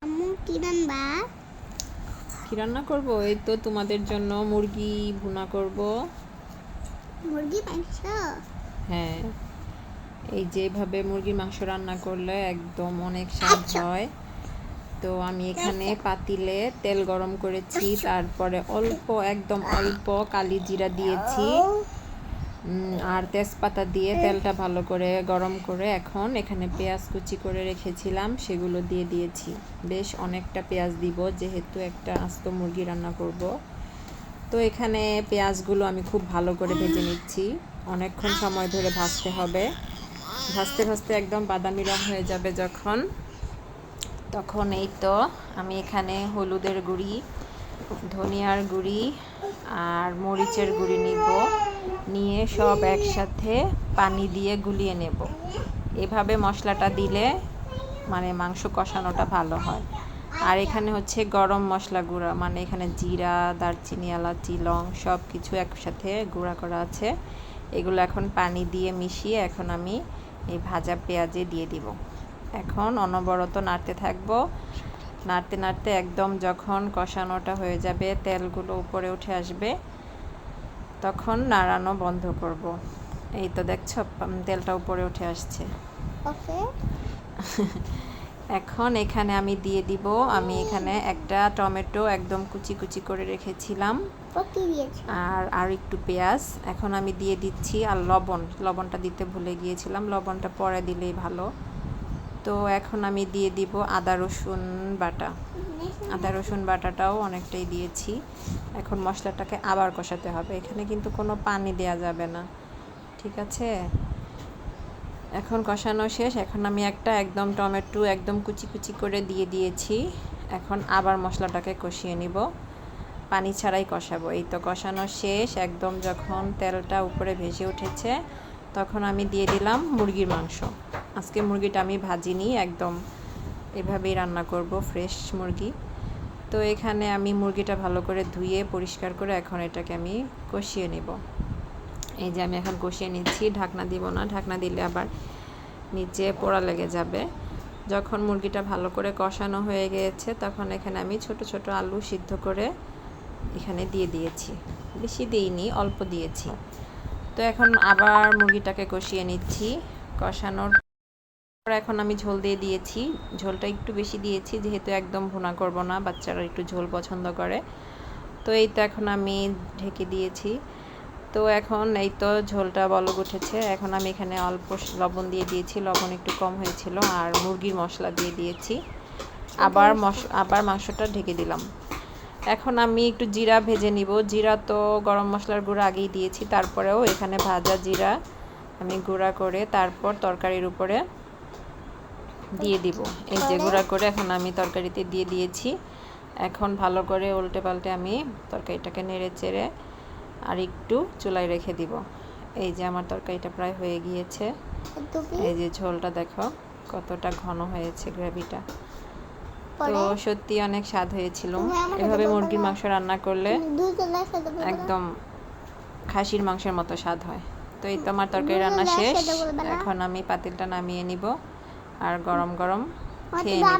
আম্মু কি রান্না? কি রান্না করব? এই তো তোমাদের জন্য মুরগি ভুনা করব। মুরগি মাংস? হ্যাঁ, এই যেভাবে মুরগির মাংস রান্না করলে একদম অনেক স্বাদ আচ্ছা হয়। তো আমি এখানে আচ্ছা পাতিলে তেল গরম করেছি, তারপরে একদম অল্প কালি জিরা দিয়েছি, আর তেজপাতা দিয়ে তেলটা ভালো করে গরম করে এখন এখানে পেঁয়াজ কুচি করে রেখেছিলাম সেগুলো দিয়ে দিয়েছি। বেশ অনেকটা পেঁয়াজ দিব, যেহেতু একটা আস্ত মুরগি রান্না করব। তো এখানে পেঁয়াজগুলো আমি খুব ভালো করে ভেজে নিচ্ছি। অনেকক্ষণ সময় ধরে ভাজতে হবে। ভাজতে ভাজতে একদম বাদামি রং হয়ে যাবে যখন, তখন এই তো আমি এখানে হলুদের গুঁড়ি, ধনিয়ার গুঁড়ি আর মরিচের গুঁড়ি নিয়ে সব একসাথে পানি দিয়ে গুলিয়ে নেব। এভাবে মশলাটা দিলে মানে মাংস কষানোটা ভালো হয়। আর এখানে হচ্ছে গরম মশলা গুঁড়া, মানে এখানে জিরা, দারচিনি, এলাচি, লং সব কিছু একসাথে গুঁড়া করা আছে। এগুলো এখন পানি দিয়ে মিশিয়ে এখন আমি এই ভাজা পেঁয়াজে দিয়ে দিব। এখন অনবরত নাড়তে থাকবো। নাড়তে নাড়তে একদম যখন কষানোটা হয়ে যাবে, তেলগুলো উপরে উঠে আসবে, তখন নাড়ানো বন্ধ করব। এই তো দেখছো তেলটা উপরে উঠে আসছে। ওকে। এখন এখানে আমি দিয়ে দিব, আমি এখানে একটা টমেটো একদম কুচি কুচি করে রেখেছিলাম, ওকে দিয়েছি। আর একটু পেঁয়াজ এখন আমি দিয়ে দিচ্ছি, আর লবণটা দিতে ভুলে গিয়েছিলাম, লবণটা পরে দিলেই ভালো। তো এখন আমি দিয়ে দিব আদা রসুন বাটা। আদা রসুন বাটাটাও অনেকটাই দিয়েছি। এখন মশলাটাকে আবার কষাতে হবে, এখানে কিন্তু কোনো পানি দেয়া যাবে না, ঠিক আছে? এখন কষানো শেষ। এখন আমি একদম টমেটো একদম কুচি কুচি করে দিয়ে দিয়েছি। এখন আবার মশলাটাকে কষিয়ে নিব, পানি ছাড়াই কষাবো। এই তো কষানো শেষ, একদম যখন তেলটা উপরে ভেসে উঠেছে তখন আমি দিয়ে দিলাম মুরগির মাংস। আজকে মুরগিটা আমি ভাজিনি, একদম এভাবেই রান্না করব, ফ্রেশ মুরগি। তো এখানে আমি মুরগিটা ভালো করে ধুয়ে পরিষ্কার করে এখন এটাকে আমি কষিয়ে নেব। এই যে আমি এখন কষিয়ে নিচ্ছি, ঢাকনা দিব না, ঢাকনা দিলে আবার নিচে পোড়া লেগে যাবে। যখন মুরগিটা ভালো করে কষানো হয়ে গিয়েছে তখন এখানে আমি ছোট ছোট আলু সিদ্ধ করে এখানে দিয়ে দিয়েছি, বেশি দিইনি, অল্প দিয়েছি। তো এখন আবার মুরগিটাকে কষিয়ে নিচ্ছি। কষানোর পর এখন আমি ঝোল দিয়ে দিয়েছি, ঝোলটা একটু বেশি দিয়েছি যেহেতু একদম ভুনা করব না, বাচ্চারা একটু ঝোল পছন্দ করে। তো এই তো এখন আমি ঢেকে দিয়েছি। তো এখন এই তো ঝোলটা বলক উঠেছে, এখন আমি এখানে অল্প লবণ দিয়ে দিয়েছি, লবণ একটু কম হয়েছিল, আর মুরগির মশলা দিয়ে দিয়েছি। আবার মাংসটা ঢেকে দিলাম। এখন আমি একটু জিরা ভেজে নিব। জিরা তো গরম মশলার গুঁড়া আগেই দিয়েছি, তারপরেও এখানে ভাজা জিরা আমি গুঁড়া করে তারপর তরকারির উপরে দিয়ে দিব। এই যে গুঁড়া করে এখন আমি তরকারিতে দিয়ে দিয়েছি। এখন ভালো করে উল্টে পাল্টে আমি তরকারিটাকে নেড়ে চেড়ে আর একটু চুলায় রেখে দিব। এই যে আমার তরকারিটা প্রায় হয়ে গিয়েছে। এই যে ঝোলটা দেখো কতটা ঘন হয়েছে, গ্রেভিটা তো সত্যি অনেক স্বাদ হয়েছিল। এভাবে মুরগির মাংস রান্না করলে একদম খাসির মাংসের মতো স্বাদ হয়। তো এই তো আমার তরকারি রান্না শেষ, এখন আমি পাতিলটা নামিয়ে নিব আর গরম গরম খেয়ে নিব।